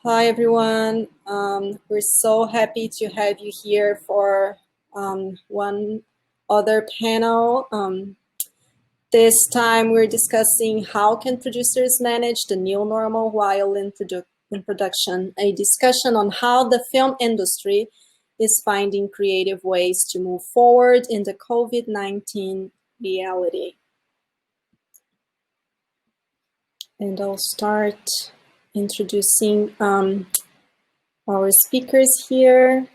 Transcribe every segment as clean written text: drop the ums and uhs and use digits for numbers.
Hi, everyone. We're so happy to have you here for one other panel. This time we're discussing how can producers manage the new normal while in production, a discussion on how the film industry is finding creative ways to move forward in the COVID-19 reality. And I'll start introducing our speakers here.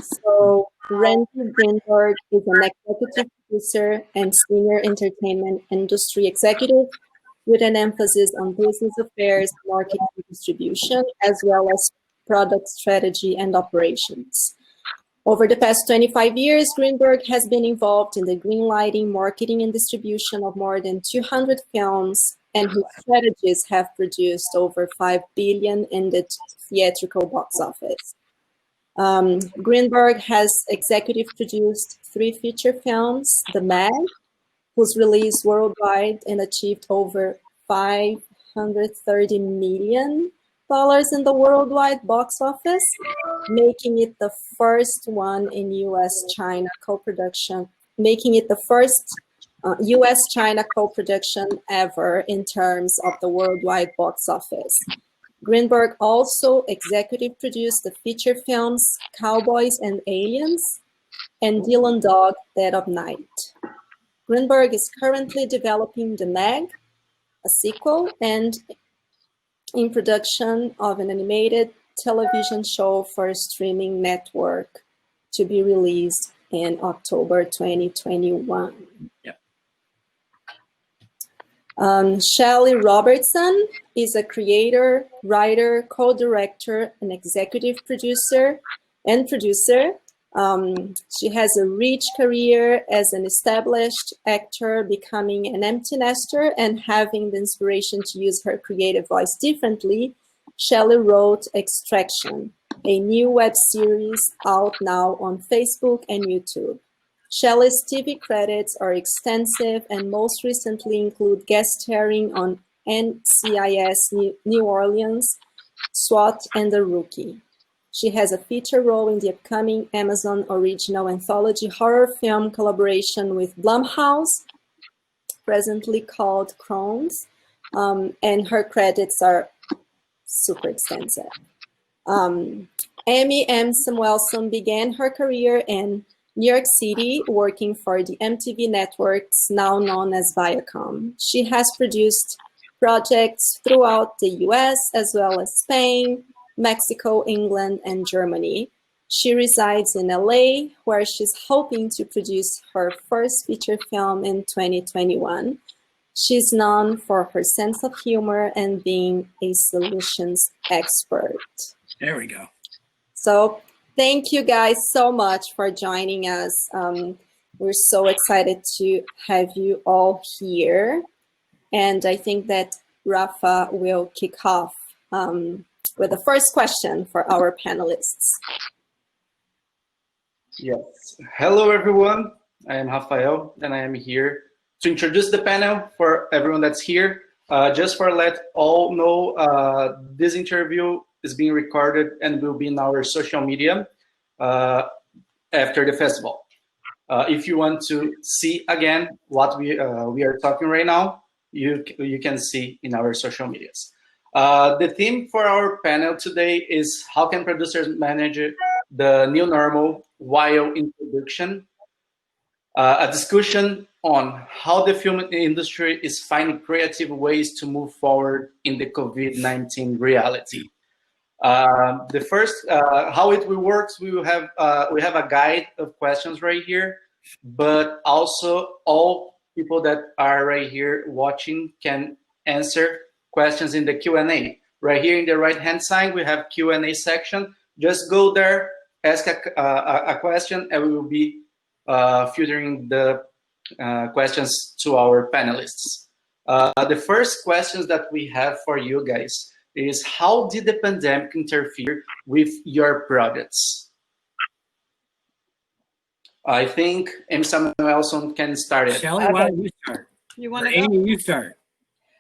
So Randy Greenberg is an executive producer and senior entertainment industry executive with an emphasis on business affairs, marketing and distribution, as well as product strategy and operations. Over the past 25 years, Greenberg has been involved in the greenlighting, marketing, and distribution of more than 200 films, and his strategies have produced over $5 billion in the theatrical box office. Greenberg has executive produced 3 feature films, The Meg, whose release worldwide and achieved over $530 million in the worldwide box office, making it the first one in U.S.-China co-production, making it the first U.S.-China co-production ever in terms of the worldwide box office. Greenberg also executive produced the feature films Cowboys and Aliens and Dylan Dog, Dead of Night. Greenberg is currently developing The Meg, a sequel, and in production of an animated television show for a streaming network to be released in October 2021. Yeah. Shelley Robertson is a creator, writer, co-director, and executive producer. She has a rich career as an established actor, becoming an empty nester and having the inspiration to use her creative voice differently. Shelley wrote Extraction, a new web series out now on Facebook and YouTube. Shelley's TV credits are extensive and most recently include guest starring on NCIS New Orleans, SWAT, and The Rookie. She has a feature role in the upcoming Amazon original anthology horror film collaboration with Blumhouse, presently called Crohn's, and her credits are super extensive. Amy M. Samuelson began her career in New York City, working for the MTV networks, now known as Viacom. She has produced projects throughout the US, as well as Spain, Mexico, England, and Germany. She resides in LA, where she's hoping to produce her first feature film in 2021. She's known for her sense of humor and being a solutions expert. There we go. So thank you guys so much for joining us. We're so excited to have you all here. And I think that Rafa will kick off with the first question for our panelists. Yes. Hello, everyone. I am Rafael, and I am here to introduce the panel for everyone that's here. Just for let all know, this interview is being recorded and will be in our social media after the festival. If you want to see again what we are talking right now, you can see in our social medias. The theme for our panel today is how can producers manage the new normal while in production? A discussion on how the film industry is finding creative ways to move forward in the COVID-19 reality. The first, how it will work, we have a guide of questions right here, but also all people that are right here watching can answer questions in the Q&A. Right here in the right-hand side, we have Q&A section. Just go there, ask a question, and we will be filtering the questions to our panelists. The first questions that we have for you guys is, how did the pandemic interfere with your products? I think M. Samuelson can start it. Shelley, why don't you start? You want to Amy, go? you start.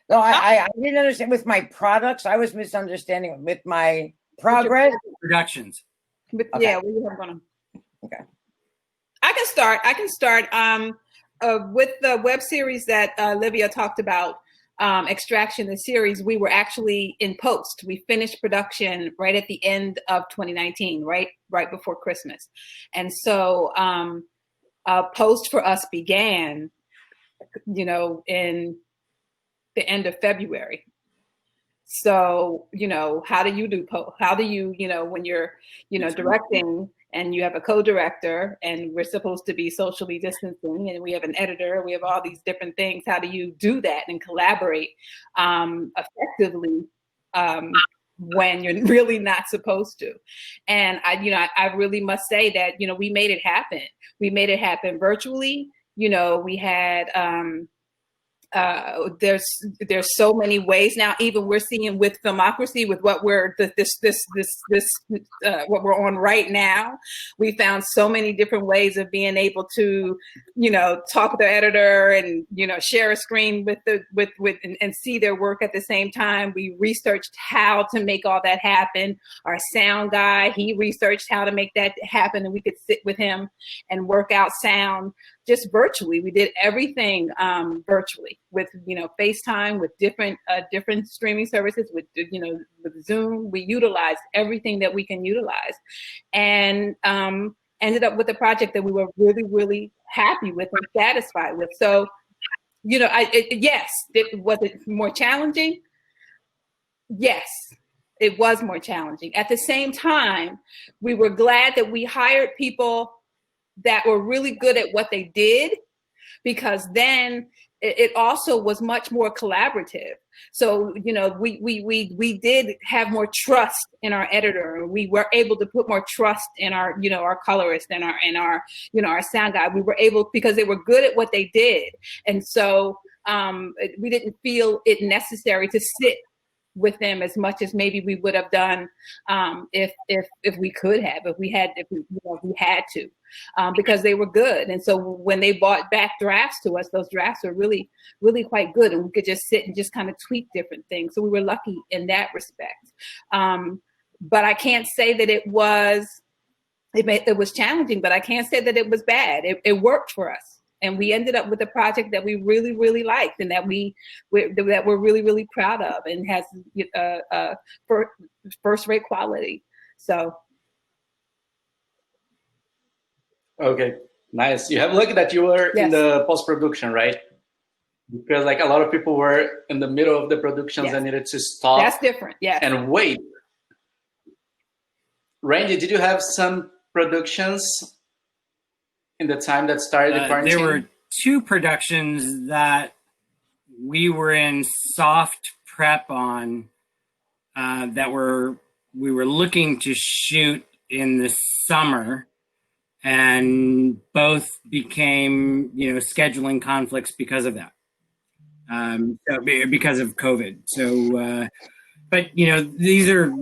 No, I didn't understand with my products. I was misunderstanding with my progress. Productions. But Okay. yeah, we have one. Okay. I can start. With the web series that Livia talked about, Extraction, the series, we were actually in post. We finished production right at the end of 2019, right before Christmas. And so post for us began, in the end of February. So, how do you do post? How do you, when you're, directing and you have a co-director and we're supposed to be socially distancing and we have an editor, we have all these different things. How do you do that and collaborate effectively when you're really not supposed to? And I really must say that, we made it happen. We made it happen virtually. We had, there's so many ways now. Even we're seeing with Filmocracy, with what we're what we're on right now, we found so many different ways of being able to, talk with the editor and share a screen with and see their work at the same time. We researched how to make all that happen. Our sound guy, he researched how to make that happen, and we could sit with him and work out sound just virtually. We did everything virtually with FaceTime, with different streaming services, with with Zoom. We utilized everything that we can utilize, and ended up with a project that we were really, really happy with and satisfied with. So, yes, was it more challenging? Yes, it was more challenging. At the same time, we were glad that we hired people that were really good at what they did, because then it also was much more collaborative. So, we did have more trust in our editor. We were able to put more trust in our, our colorist and our sound guy. We were able, because they were good at what they did. And so we didn't feel it necessary to sit with them as much as maybe we would have done if we could have, if we had to, because they were good. And so when they brought back drafts to us, those drafts were really, really quite good, and we could just sit and just kind of tweak different things. So we were lucky in that respect. But I can't say that it was challenging, but I can't say that it was bad. It worked for us. And we ended up with a project that we really, really liked, and that we're really, really proud of, and has first-rate quality. So. Okay, nice. You have lucky that you were in the post-production, right? Because a lot of people were in the middle of the productions and needed to stop. That's different, yeah. And wait. Randy, did you have some productions in the time that started the quarantine? There were 2 productions that we were in soft prep on that we were looking to shoot in the summer, and both became scheduling conflicts because of that, because of COVID. So but these are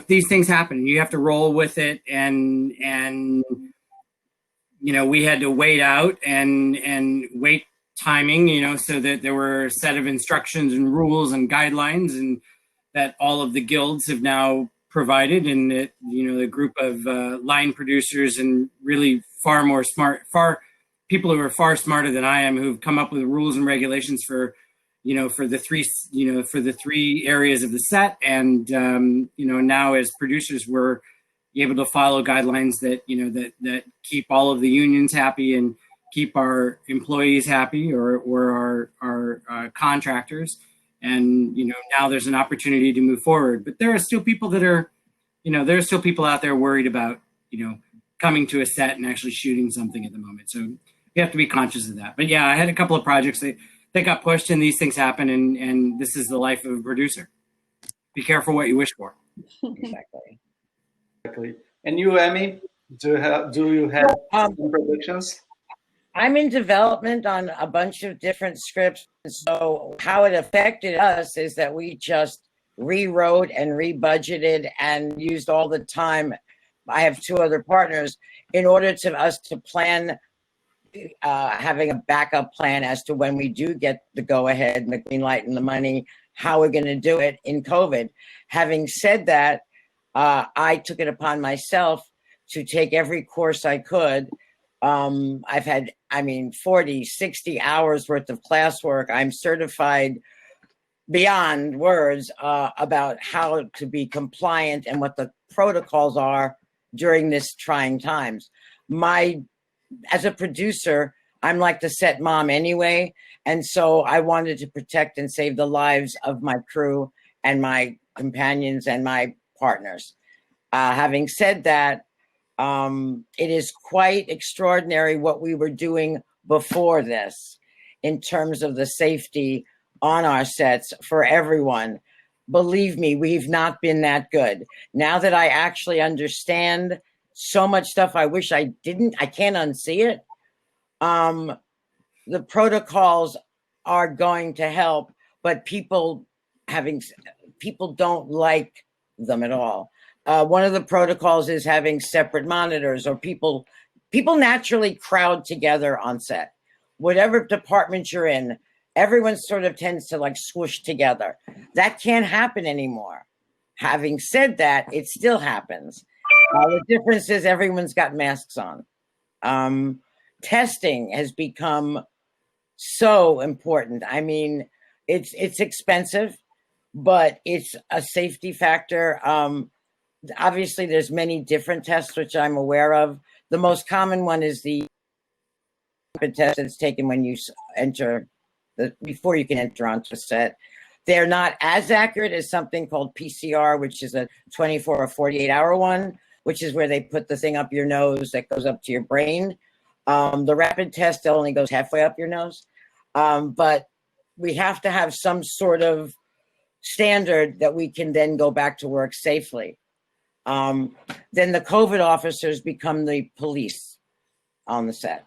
these things happen. You have to roll with it, and we had to wait out and wait timing, so that there were a set of instructions and rules and guidelines, and that all of the guilds have now provided, and that, the group of line producers and really people who are far smarter than I am, who've come up with rules and regulations for the 3 areas of the set. And, now as producers, we're able to follow guidelines that that keep all of the unions happy and keep our employees happy, or our contractors. And now there's an opportunity to move forward. But there are still people that are, there are still people out there worried about coming to a set and actually shooting something at the moment. So you have to be conscious of that. But yeah, I had a couple of projects that got pushed, and these things happen, and this is the life of a producer. Be careful what you wish for. Exactly. And you, Amy, do you have some productions? I'm in development on a bunch of different scripts. So how it affected us is that we just rewrote and rebudgeted and used all the time I have two other partners in order to us to plan, having a backup plan as to when we do get the go ahead and the green light and the money, how we're going to do it in COVID. Having said that, I took it upon myself to take every course I could. I've had, 40, 60 hours worth of classwork. I'm certified beyond words about how to be compliant and what the protocols are during this trying times. As a producer, I'm like the set mom anyway. And so I wanted to protect and save the lives of my crew and my companions and my partners. Having said that, it is quite extraordinary what we were doing before this in terms of the safety on our sets for everyone. Believe me, we've not been that good. Now that I actually understand so much stuff I wish I didn't, I can't unsee it. The protocols are going to help, but people don't like them at all. One of the protocols is having separate monitors, or people naturally crowd together on set. Whatever department you're in, everyone sort of tends to like swoosh together. That can't happen anymore. Having said that, it still happens. The difference is everyone's got masks on. Testing has become so important. It's expensive, but it's a safety factor. Obviously, there's many different tests, which I'm aware of. The most common one is the rapid test that's taken when you enter, before you can enter onto a set. They're not as accurate as something called PCR, which is a 24 or 48-hour one, which is where they put the thing up your nose that goes up to your brain. The rapid test only goes halfway up your nose. But we have to have some sort of standard that we can then go back to work safely. Then the COVID officers become the police on the set.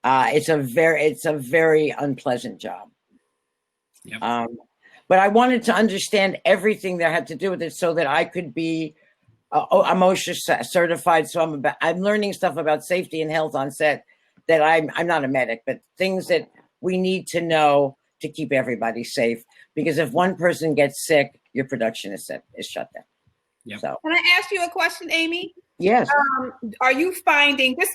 It's a very unpleasant job. Yep. But I wanted to understand everything that had to do with it so that I could be I'm OSHA certified. So I'm learning stuff about safety and health on set that I'm not a medic, but things that we need to know to keep everybody safe. Because if one person gets sick, your production is shut down. Yep. So can I ask you a question, Amy? Yes. Are you finding this?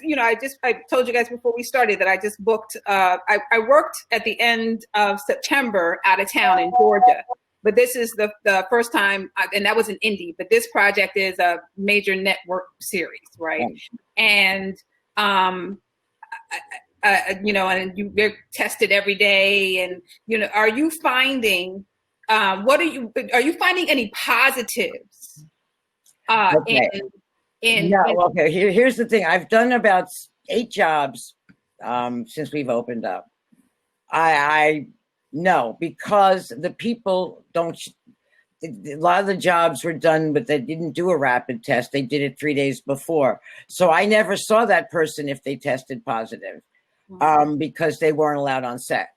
I told you guys before we started that I just booked. I worked at the end of September out of town in Georgia, but this is the first time, and that was an indie. But this project is a major network series, right? And and they're tested every day, and are you finding? Are you finding any positives? Okay. Here's the thing. I've done about 8 jobs since we've opened up. I know, because the people don't. A lot of the jobs were done, but they didn't do a rapid test. They did it 3 days before, so I never saw that person if they tested positive, because they weren't allowed on set.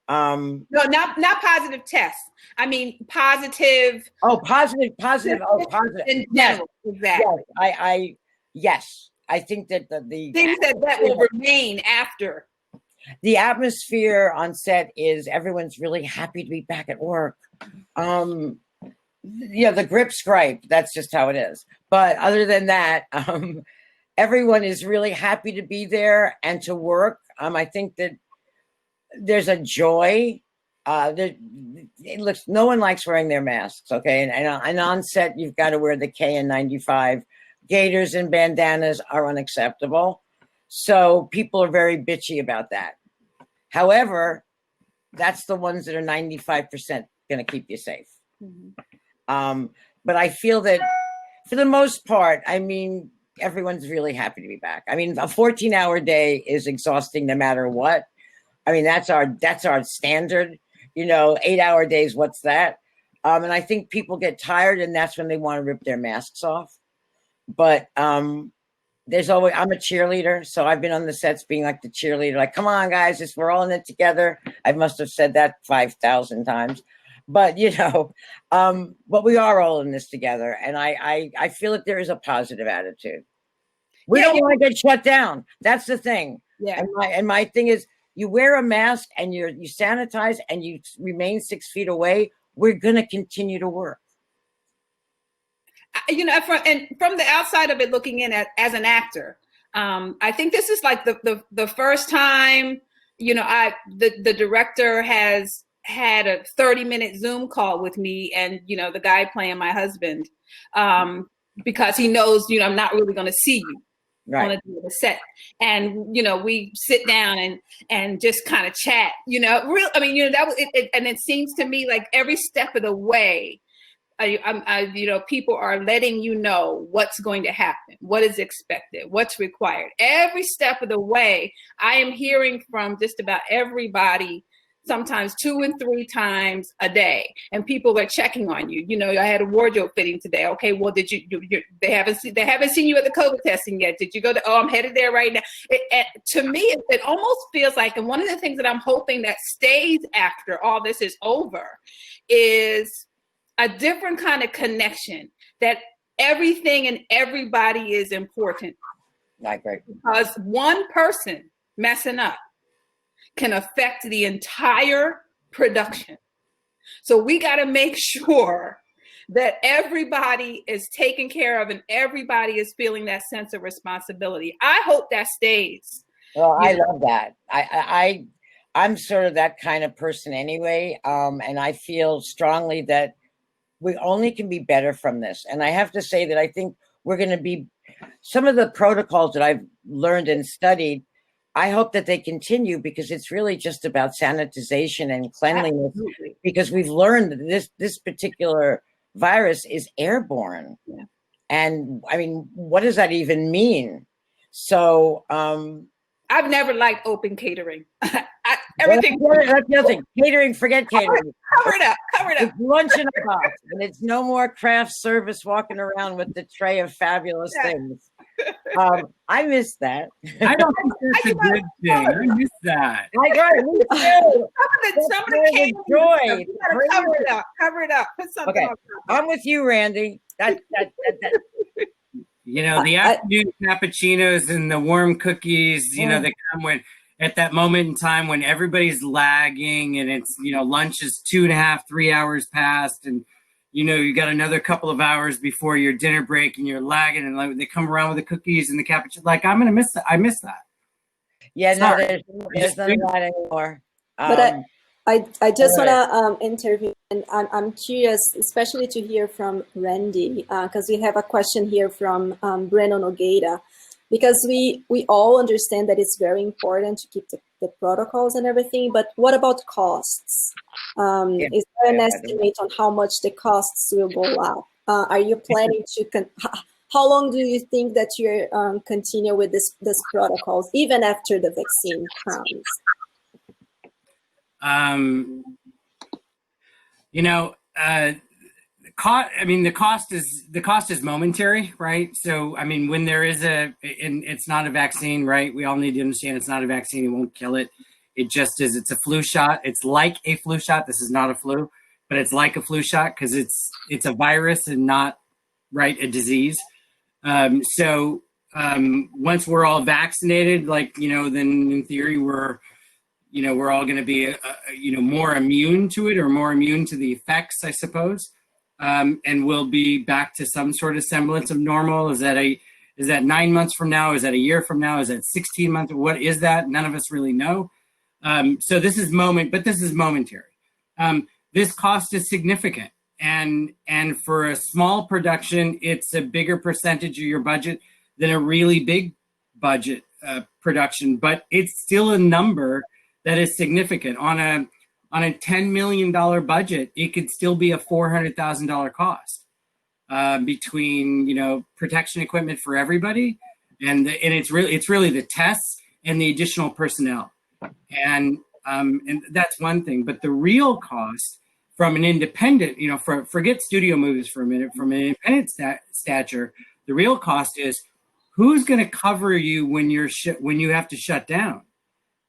No, not positive tests. I mean, positive. Oh, positive. Oh, positive. In general, yes. Exactly. Yes. I think that the things that will remain after. The atmosphere on set is everyone's really happy to be back at work. The grip's gripe. That's just how it is. But other than that, everyone is really happy to be there and to work. I think that there's a joy. No one likes wearing their masks, okay? And on set, you've got to wear the KN95. Gaiters and bandanas are unacceptable. So people are very bitchy about that. However, that's the ones that are 95% going to keep you safe. Mm-hmm. But I feel that for the most part, everyone's really happy to be back. A 14-hour day is exhausting no matter what. That's our standard, 8-hour days. What's that? And I think people get tired, and that's when they want to rip their masks off. But there's always, I'm a cheerleader. So I've been on the sets being like the cheerleader, like, come on guys, we're all in it together. I must have said that 5,000 times. But but we are all in this together, and I feel that there is a positive attitude. We don't want to get shut down. That's the thing. Yeah. And my thing is, you wear a mask and you sanitize and you remain 6 feet away. We're going to continue to work. From the outside of it, looking in as an actor, I think this is like the first time, the director has had a 30-minute Zoom call with me and, the guy playing my husband, because he knows, I'm not really going to see you. Right. On the set, and we sit down and just kind of chat. That was it, and it seems to me like every step of the way, people are letting you know what's going to happen, what is expected, what's required. Every step of the way, I am hearing from just about everybody, sometimes 2 and 3 times a day, and people are checking on you. I had a wardrobe fitting today. Okay, well, did they haven't seen you at the COVID testing yet? Did you go to? Oh, I'm headed there right now. To me, it almost feels like, and one of the things that I'm hoping that stays after all this is over, is a different kind of connection, that everything and everybody is important. I agree. Because one person messing up can affect the entire production. So we got to make sure that everybody is taken care of and everybody is feeling that sense of responsibility. I hope that stays. Well, I love that. I'm sort of that kind of person anyway. And I feel strongly that we only can be better from this. And I have to say that I think we're going to be, some of the protocols that I've learned and studied, I hope that they continue, because it's really just about sanitization and cleanliness. Absolutely. Because we've learned that this particular virus is airborne. Yeah. And I mean, what does that even mean? So I've never liked open catering. Everything. That's nothing. Catering, forget catering. Cover it up. It's lunch in a box, and it's no more craft service walking around with the tray of fabulous things. I miss that. I don't think that's a good thing. I miss that. I got it. Me too. Some of the joy. Cover it up. Put something on. I'm with you, Randy. That. The afternoon cappuccinos and the warm cookies, they come when at that moment in time when everybody's lagging and it's, lunch is 2.5, 3 hours past, and you got another couple of hours before your dinner break and you're lagging, and like, they come around with the cookies and the cappuccino. Like, I'm going to miss that. I miss that. Yeah, no, there's none of that anymore. But I just want to interview, and I'm curious, especially to hear from Randy, because we have a question here from Breno Nogueira, because we all understand that it's very important to keep the protocols and everything, but what about costs? Is there an estimate on how much the costs will go up? Are you planning to, how long do you think that you continue with this protocols, even after the vaccine comes? The cost is momentary, right? So, I mean, when there is and it's not a vaccine, right? We all need to understand it's not a vaccine. It won't kill it. It just is. It's a flu shot. It's like a flu shot. This is not a flu, but it's like a flu shot because it's a virus and not, right, a disease. So once we're all vaccinated, then in theory we're all going to be, more immune to it, or more immune to the effects, I suppose. And we'll be back to some sort of semblance of normal. Is that 9 months from now? Is that a year from now? Is that 16 months? What is that? None of us really know. So this is momentary. This cost is significant. And for a small production, it's a bigger percentage of your budget than a really big budget production, but it's still a number that is significant. On a $10 million budget, it could still be a $400,000 cost between protection equipment for everybody, and it's really the tests and the additional personnel, and that's one thing. But the real cost from an independent, forget studio movies for a minute, from an independent stature, the real cost is who's going to cover you when you have to shut down,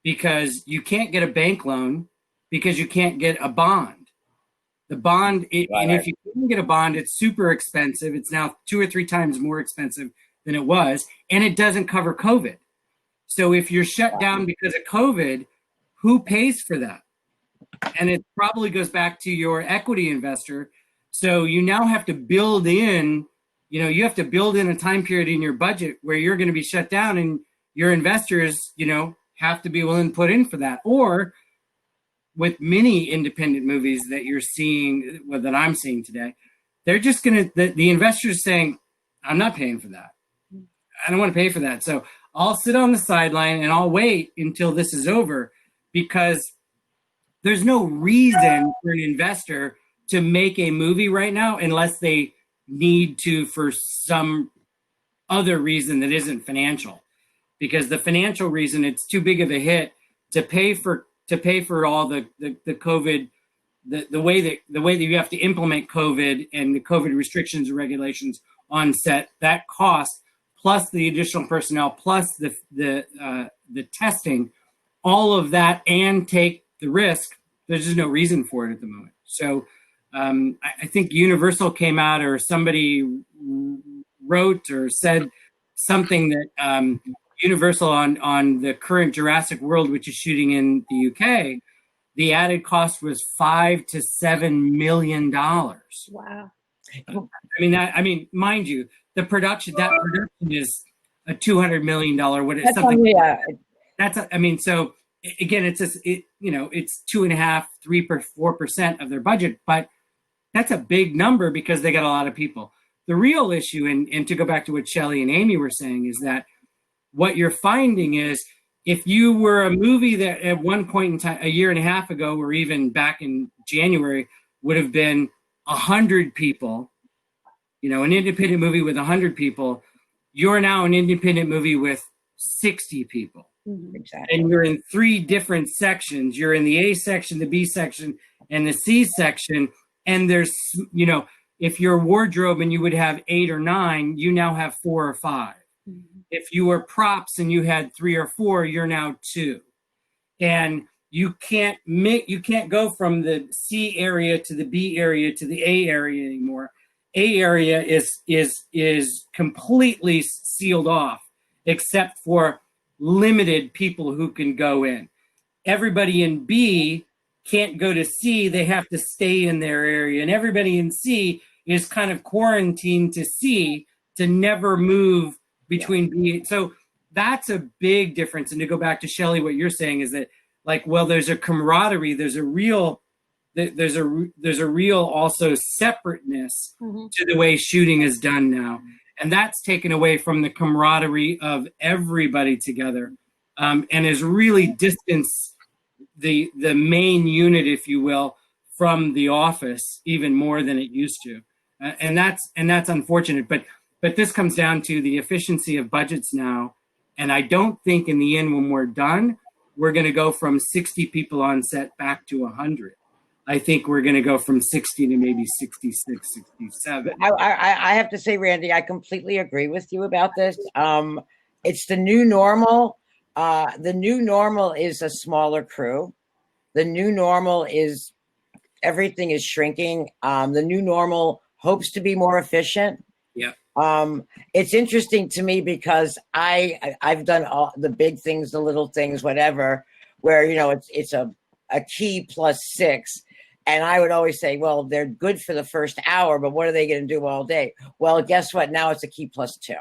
because you can't get a bank loan, because you can't get a bond. The bond, Right. and if you can get a bond, it's super expensive. It's now 2 or 3 times more expensive than it was, and it doesn't cover COVID. So if you're shut down because of COVID, who pays for that? And it probably goes back to your equity investor. So you now have to build in, you have to build in a time period in your budget where you're going to be shut down, and your investors, have to be willing to put in for that. Or with many independent movies that you're seeing, that I'm seeing today, they're just going to, the investors saying, I'm not paying for that. I don't want to pay for that. So I'll sit on the sideline and I'll wait until this is over, because there's no reason for an investor to make a movie right now unless they need to for some other reason that isn't financial. Because the financial reason, it's too big of a hit to pay for all the COVID, the way that you have to implement COVID and the COVID restrictions and regulations on set, that cost, plus the additional personnel, plus the testing, all of that, and take the risk. There's just no reason for it at the moment. So I think Universal came out, or somebody wrote or said something that Universal on the current Jurassic World, which is shooting in the UK, the added cost was $5 to $7 million. Wow. I mean, mind you, that production is a $200 million. So again, it's 2.5%, 3%, 4% of their budget, but that's a big number because they got a lot of people. The real issue, and to go back to what Shelley and Amy were saying, is that what you're finding is, if you were a movie that at one point in time, a year and a half ago, or even back in January, would have been 100 people, an independent movie with 100 people, you're now an independent movie with 60 people. Exactly. And you're in 3 different sections. You're in the A section, the B section, and the C section. And there's, if you're wardrobe and you would have 8 or 9, you now have 4 or 5. If you were props and you had 3 or 4, you're now 2. And you can't go from the C area to the B area to the A area anymore. A area is completely sealed off, except for limited people who can go in. Everybody in B can't go to C, they have to stay in their area. And everybody in C is kind of quarantined to C to never move between B. So that's a big difference. And to go back to Shelley, what you're saying is that, there's a camaraderie, there's a real also separateness to the way shooting is done now. And that's taken away from the camaraderie of everybody together, and has really distanced the main unit, if you will, from the office even more than it used to. And that's unfortunate. But this comes down to the efficiency of budgets now. And I don't think in the end, when we're done, we're going to go from 60 people on set back to 100. I think we're going to go from 60 to maybe 66, 67. I have to say, Randy, I completely agree with you about this. It's the new normal. The new normal is a smaller crew. The new normal is everything is shrinking. The new normal hopes to be more efficient. Yeah. It's interesting to me because I've done all the big things, the little things, whatever, where, it's a key +6. And I would always say, well, they're good for the first hour, but what are they going to do all day? Well, guess what? Now it's a key +2.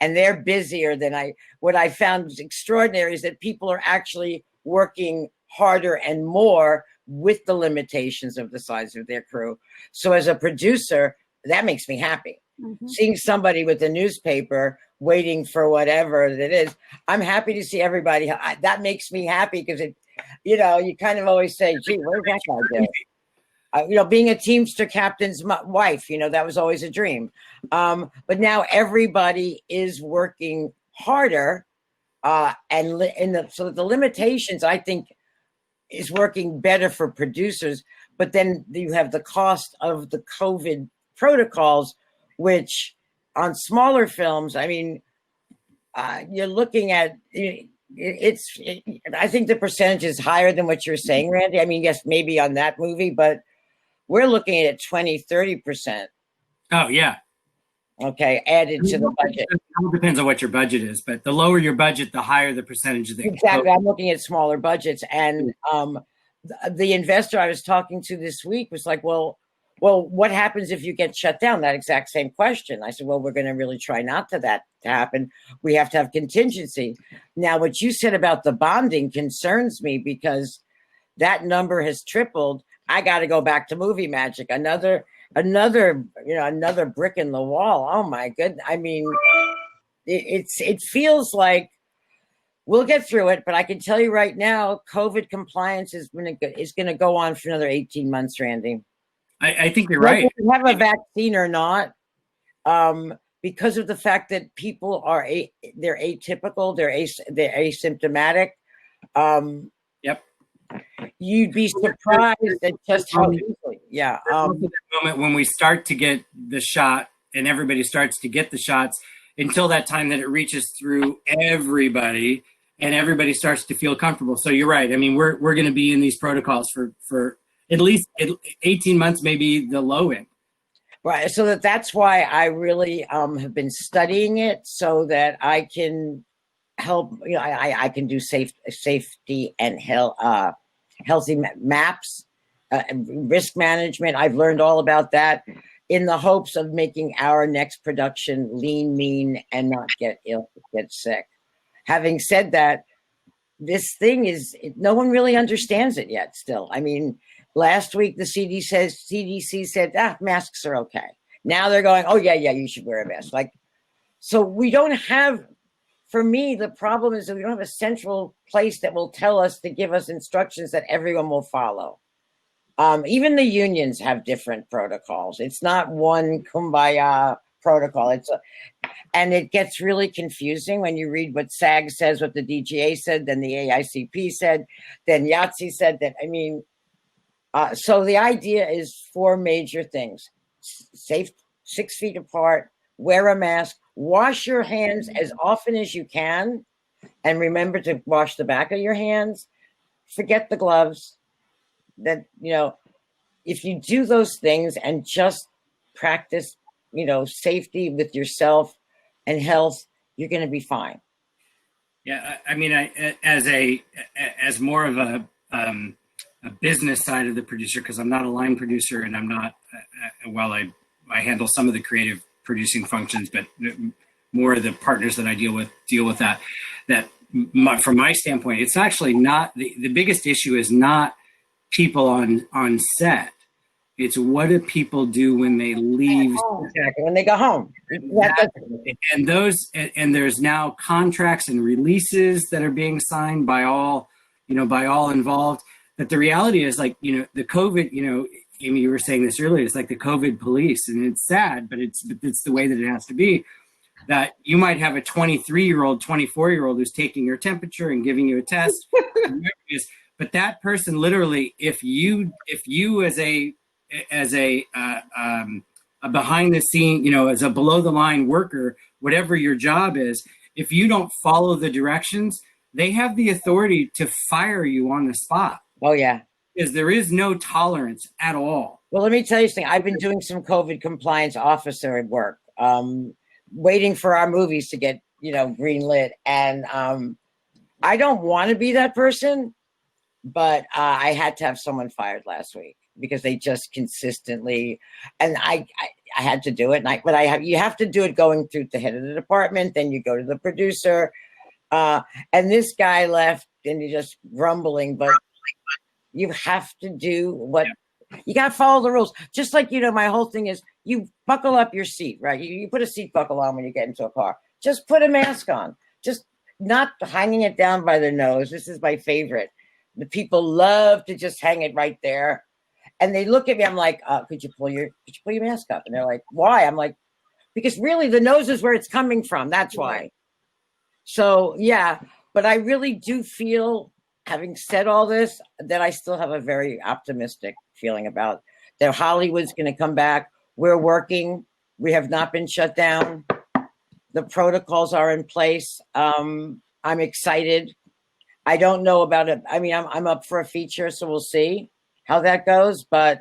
And they're busier than what I found extraordinary is that people are actually working harder and more with the limitations of the size of their crew. So as a producer, that makes me happy. Seeing somebody with a newspaper waiting for whatever it is, I'm happy to see everybody. That makes me happy because you kind of always say, gee, what does that guy do? Being a Teamster captain's wife, that was always a dream. But now everybody is working harder. So the limitations, I think, is working better for producers. But then you have the cost of the COVID protocols, which on smaller films, you're looking at I think the percentage is higher than what you're saying, Randy. Yes, maybe on that movie, but we're looking at 20-30%. Oh yeah. Okay, added to the budget. It all depends on what your budget is, but the lower your budget, the higher the percentage of the Exactly. I'm looking at smaller budgets, and the investor I was talking to this week was like, well, what happens if you get shut down? That exact same question. I said, well, we're going to really try not to that to happen. We have to have contingency. Now, what you said about the bonding concerns me because that number has tripled. I got to go back to movie magic. Another brick in the wall. Oh my goodness. I mean, it feels like we'll get through it, but I can tell you right now, COVID compliance is going to go on for another 18 months, Randy. I think you're right. Whether we have a vaccine or not, because of the fact that people are they're atypical, they're asymptomatic. Yep. You'd be surprised at just how easily. Yeah. The moment when we start to get the shot, and everybody starts to get the shots, until that time that it reaches through everybody, and everybody starts to feel comfortable. So you're right. I mean, we're going to be in these protocols for at least 18 months, maybe the low end. Right. So that's why I really have been studying it so that I can help. You know, I can do safety and healthy maps, risk management. I've learned all about that in the hopes of making our next production lean, mean, and not get ill, get sick. Having said that, this thing no one really understands it yet still. I mean, last week the CDC said, masks are okay. Now they're going, oh yeah, you should wear a mask. Like, so we don't have, for me, the problem is that we don't have a central place that will tell us to give us instructions that everyone will follow. Even the unions have different protocols. It's not one kumbaya protocol. And it gets really confusing when you read what SAG says, what the DGA said, then the AICP said, then YATSE said that. I mean, so the idea is 4 major things: safe, 6 feet apart, wear a mask, wash your hands as often as you can, and remember to wash the back of your hands. Forget the gloves. That, if you do those things and just practice, safety with yourself and health, you're going to be fine. Yeah, I mean, as more of a business side of the producer, because I'm not a line producer and I'm not, I handle some of the creative producing functions, but more of the partners that I deal with that from my standpoint, it's actually not, the biggest issue is not people on set. It's what do people do when they leave? Exactly, when they go home. And there's now contracts and releases that are being signed by all involved. But the reality is, like, the COVID, Amy, you were saying this earlier, it's like the COVID police, and it's sad, but it's the way that it has to be. That you might have a 23-year-old, 24-year-old who's taking your temperature and giving you a test, but that person literally, if you as a behind the scene, as a below the line worker, whatever your job is, if you don't follow the directions, they have the authority to fire you on the spot. Oh yeah. Because there is no tolerance at all. Well, let me tell you something. I've been doing some COVID compliance officer work, waiting for our movies to get, green lit. And I don't want to be that person, but I had to have someone fired last week because they just consistently, and I had to do it. You have to do it going through the head of the department, then you go to the producer. And this guy left and he's just grumbling, but you have to do you got to follow the rules. Just like, my whole thing is you buckle up your seat, right? You put a seat buckle on when you get into a car. Just put a mask on. Just not hanging it down by the nose. This is my favorite. The people love to just hang it right there. And they look at me, I'm like, could you pull your mask up? And they're like, why? I'm like, because really the nose is where it's coming from. That's why. So, yeah, but I really do feel, having said all this, that I still have a very optimistic feeling about that Hollywood's going to come back. We're working. We have not been shut down. The protocols are in place. I'm excited. I don't know about it. I mean, I'm up for a feature, so we'll see how that goes. But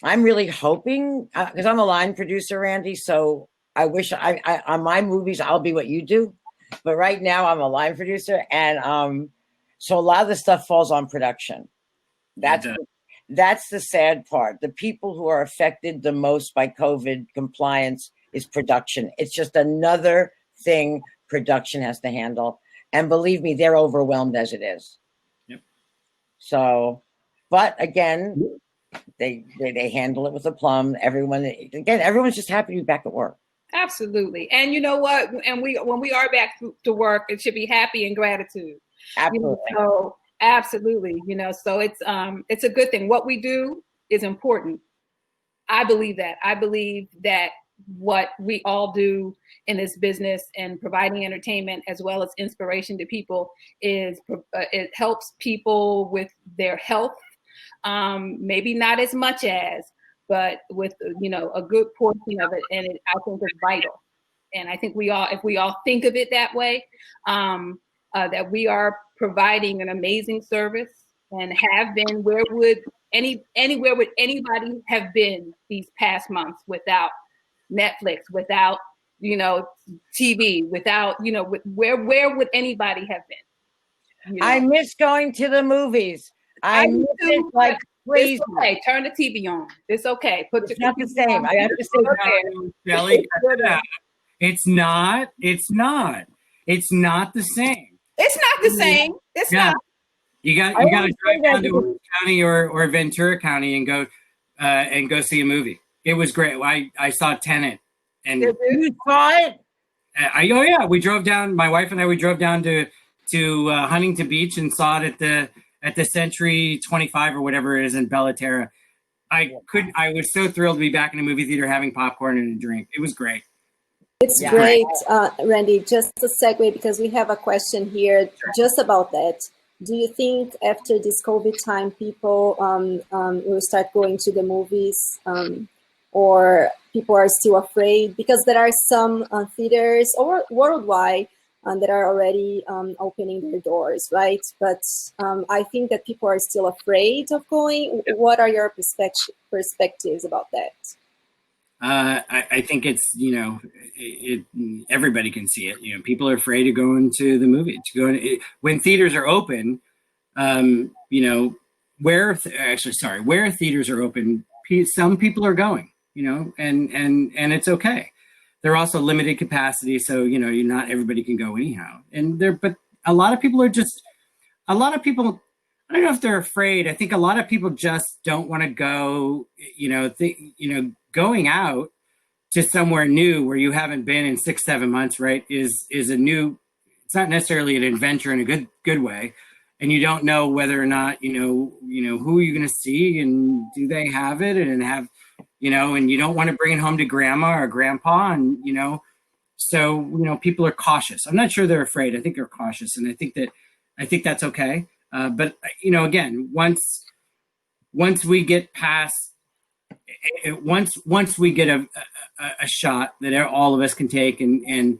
I'm really hoping, because I'm a line producer, Randy, so I wish I on my movies, I'll be what you do. But right now I'm a line producer, and so a lot of the stuff falls on production. That's the sad part. The people who are affected the most by COVID compliance is production. It's just another thing production has to handle. And believe me, they're overwhelmed as it is. Yep. So, but again, they handle it with aplomb. Everyone's just happy to be back at work. Absolutely. And you know what? And when we are back to work, it should be happy and gratitude. Absolutely. So absolutely, so it's a good thing. What we do is important. I believe that. I believe that what we all do in this business and providing entertainment as well as inspiration to people is it helps people with their health. Maybe not as much as, but with a good portion of it, and I think it's vital. And I think if we all think of it that way, that we are providing an amazing service and have been. Where would anywhere would anybody have been these past months without Netflix, without TV, without where would anybody have been? I miss going to the movies. I miss it like crazy. It's okay. Turn the TV on. It's okay. It's not the same. I have to say, Kelly, it's not the same. It's not the same. It's not. You got to drive down to Orange County or Ventura County and go see a movie. It was great. I saw Tenet, and you saw it. We drove down. My wife and I drove down to Huntington Beach and saw it at the Century 25 or whatever it is in Bellaterra. I was so thrilled to be back in a movie theater having popcorn and a drink. It was great. It's great, Randy. Just a segue, because we have a question here just about that. Do you think after this COVID time, people will start going to the movies, or people are still afraid? Because there are some theaters or worldwide that are already opening their doors, right? But I think that people are still afraid of going. What are your perspectives about that? I think it's, everybody can see it. People are afraid of going to the movie. When theaters are open, where theaters are open, some people are going, and it's okay. They're also limited capacity, so not everybody can go anyhow. But a lot of people. I don't know if they're afraid. I think a lot of people just don't want to go. Going out to somewhere new where you haven't been in 6-7 months, right, is a new. It's not necessarily an adventure in a good way, and you don't know whether or not who you're going to see and do they have it and have. And you don't want to bring it home to grandma or grandpa, and so people are cautious. I'm not sure they're afraid. I think they're cautious, and I think that's okay. But again, once we get past, once we get a shot that all of us can take, and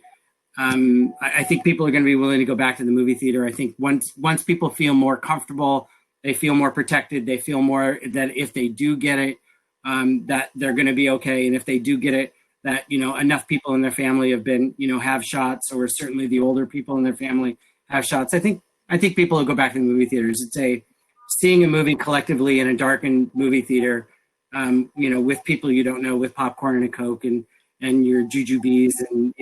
I think people are going to be willing to go back to the movie theater. I think once people feel more comfortable, they feel more protected, they feel more that if they do get it, that they're going to be okay. And if they do get it, that, enough people in their family have been, have shots, or certainly the older people in their family have shots. I think people will go back to the movie theaters. It's seeing a movie collectively in a darkened movie theater, with people you don't know, with popcorn and a Coke and your jujubes and,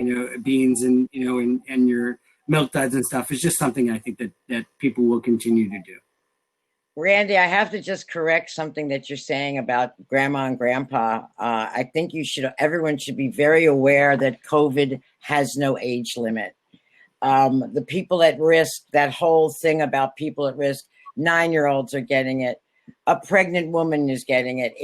beans and, and your milk duds and stuff is just something I think that people will continue to do. Randy, I have to just correct something that you're saying about grandma and grandpa. I think everyone should be very aware that COVID has no age limit. The people at risk, that whole thing about people at risk, 9-year-olds are getting it. A pregnant woman is getting it.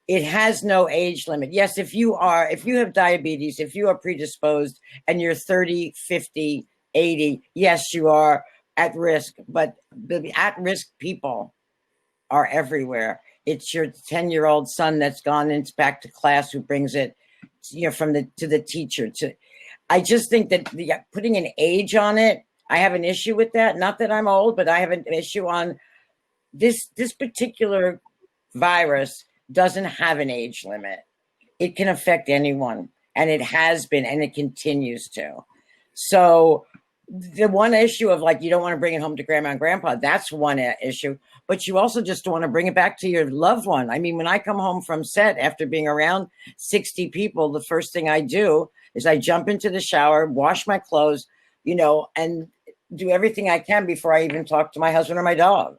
It has no age limit. Yes, if you have diabetes, if you are predisposed and you're 30, 50, 80, yes, you are at risk, but the at-risk people are everywhere. It's your 10-year-old son that's gone back to class who brings it, to the teacher. I just think that putting an age on it, I have an issue with that. Not that I'm old, but I have an issue on this particular virus doesn't have an age limit. It can affect anyone, and it has been, and it continues to. So the one issue of like, you don't want to bring it home to grandma and grandpa, that's one issue, but you also just want to bring it back to your loved one. I mean, when I come home from set after being around 60 people, the first thing I do is I jump into the shower, wash my clothes, you know, and do everything I can before I even talk to my husband or my dog.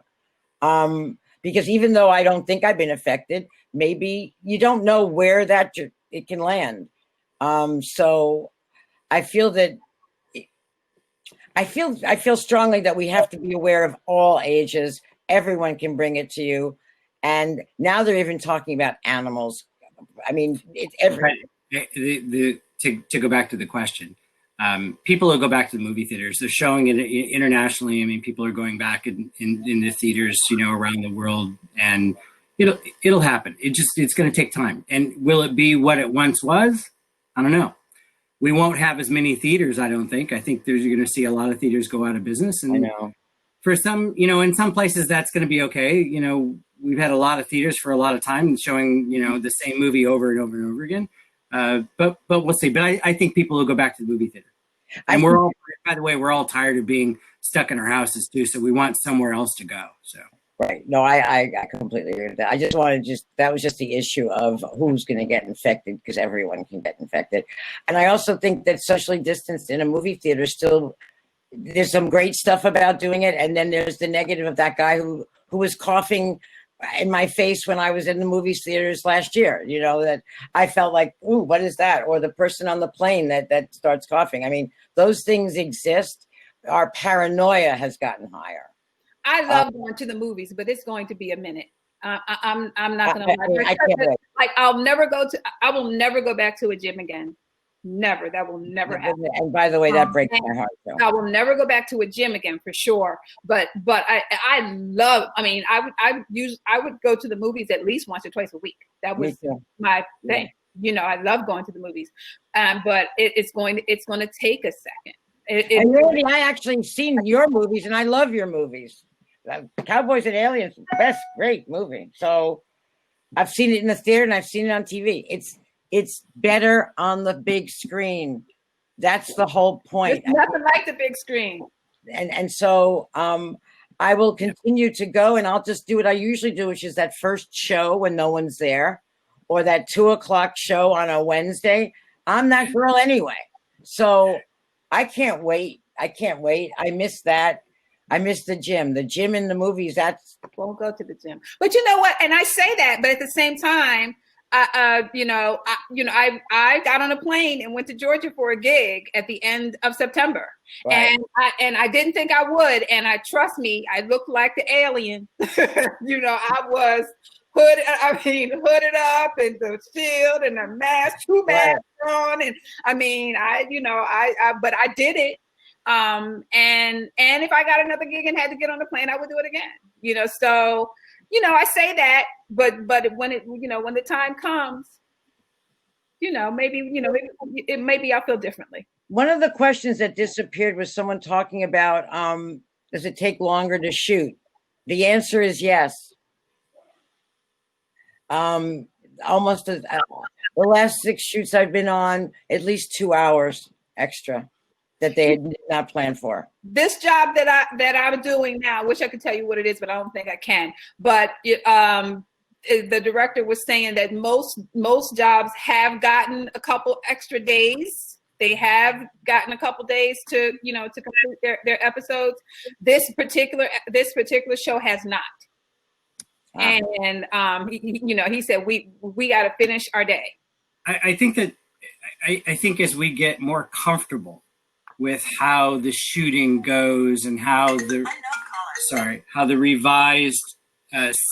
Because even though I don't think I've been affected, maybe you don't know where it can land. So I feel that I feel strongly that we have to be aware of all ages. Everyone can bring it to you. And now they're even talking about animals. I mean, it's everything. To go back to the question, people will go back to the movie theaters. They're showing it internationally. I mean, people are going back in the theaters, you know, around the world, and it'll happen. It's going to take time. And will it be what it once was? I don't know. We won't have as many theaters, I don't think. I think you're going to see a lot of theaters go out of business. And I know. For some, you know, in some places that's going to be okay. You know, we've had a lot of theaters for a lot of time showing, you know, the same movie over and over and over again. But we'll see. But I think people will go back to the movie theater. And by the way, we're all tired of being stuck in our houses too. So we want somewhere else to go. So. Right. No, I completely agree with that. I just wanted that was just the issue of who's going to get infected, because everyone can get infected. And I also think that socially distanced in a movie theater still, there's some great stuff about doing it. And then there's the negative of that guy who was coughing in my face when I was in the movie theaters last year, you know, that I felt like, ooh, what is that? Or the person on the plane that starts coughing. I mean, those things exist. Our paranoia has gotten higher. I love going to the movies, but it's going to be a minute. I'm not going to lie. I can't wait. Like I will never go back to a gym again. Never. That will never happen. And by the way, that breaks my heart too. I will never go back to a gym again for sure. But I love. I mean, I would go to the movies at least once or twice a week. That was my thing. Yeah. You know, I love going to the movies. But it's going to take a second. I actually seen your movies, and I love your movies. Cowboys and Aliens, best, great movie. So I've seen it in the theater and I've seen it on TV. It's better on the big screen. That's the whole point. It's nothing like the big screen. And so I will continue to go, and I'll just do what I usually do, which is that first show when no one's there, or that 2:00 show on a Wednesday. I'm that girl anyway. So I can't wait. I miss that. I miss the gym. The gym in the movies, won't go to the gym. But you know what? And I say that, but at the same time, I got on a plane and went to Georgia for a gig at the end of September. Right. And I didn't think I would. And trust me, I looked like the alien. You know, I was hooded up, and the shield and the mask, 2 masks on. And I mean, but I did it. And if I got another gig and had to get on the plane, I would do it again, you know? So, you know, I say that, but when the time comes, maybe I'll feel differently. One of the questions that disappeared was someone talking about, does it take longer to shoot? The answer is yes. Almost the last 6 shoots I've been on, at least 2 hours extra that they did not plan for. This job that I'm doing now, I wish I could tell you what it is, but I don't think I can. But the director was saying that most jobs have gotten a couple extra days. They have gotten a couple days to complete their episodes. This particular show has not. Wow. And he said we got to finish our day. I think as we get more comfortable with how the shooting goes and how the revised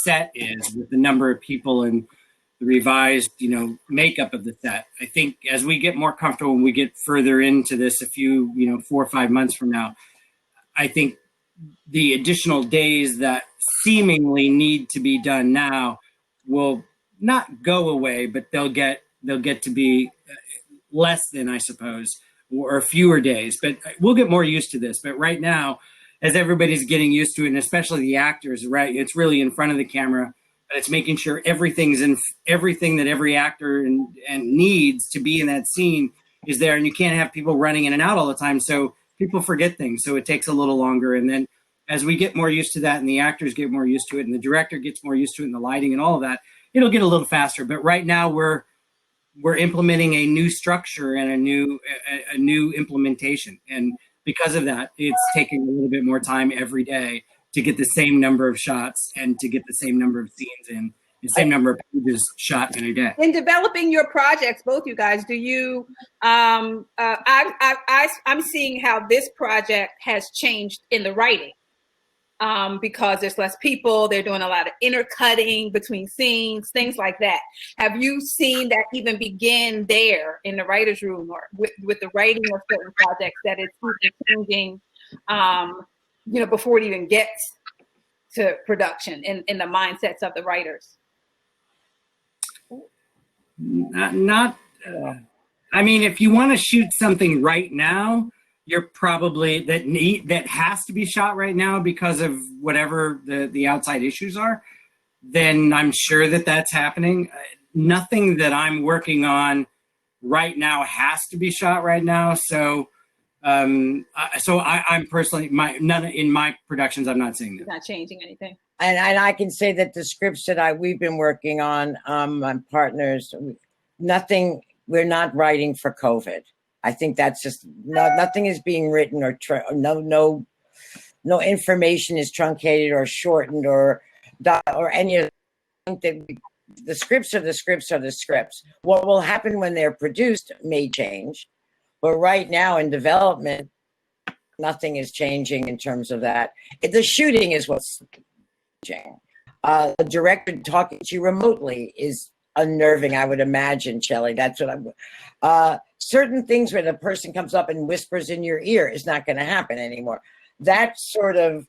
set is, with the number of people and the revised makeup of the set. I think as we get more comfortable and we get further into this, a few 4 or 5 months from now, I think the additional days that seemingly need to be done now will not go away, but they'll get to be less than, I suppose, or fewer days. But we'll get more used to this. But right now, as everybody's getting used to it, and especially the actors, right, it's really in front of the camera. but it's making sure everything that every actor and needs to be in that scene is there. And you can't have people running in and out all the time. So people forget things. So it takes a little longer. And then as we get more used to that and the actors get more used to it and the director gets more used to it and the lighting and all of that, it'll get a little faster. But right now we're implementing a new structure and a new implementation. And because of that, it's taking a little bit more time every day to get the same number of shots and to get the same number of scenes in, the same number of pages shot in a day. In developing your projects, both you guys, do you, I'm seeing how this project has changed in the writing. Because there's less people, they're doing a lot of intercutting between scenes, things like that. Have you seen that even begin there in the writer's room or with the writing of certain projects that it's changing, before it even gets to production in the mindsets of the writers? I mean, if you want to shoot something right now, you're probably that has to be shot right now because of whatever the outside issues are, then I'm sure that's happening. Nothing that I'm working on right now has to be shot right now. So I'm personally in my productions, I'm not seeing that. It's not changing anything. And I can say that the scripts that we've been working on, my partners, we're not writing for COVID. I think that's just nothing is being written or no information is truncated or shortened or any of that. The scripts are the scripts are the scripts. What will happen when they're produced may change, but right now in development, nothing is changing in terms of that. The shooting is what's changing. The director talking to you remotely is unnerving, I would imagine, Shelley. That's what I'm. Certain things where the person comes up and whispers in your ear is not going to happen anymore. That's a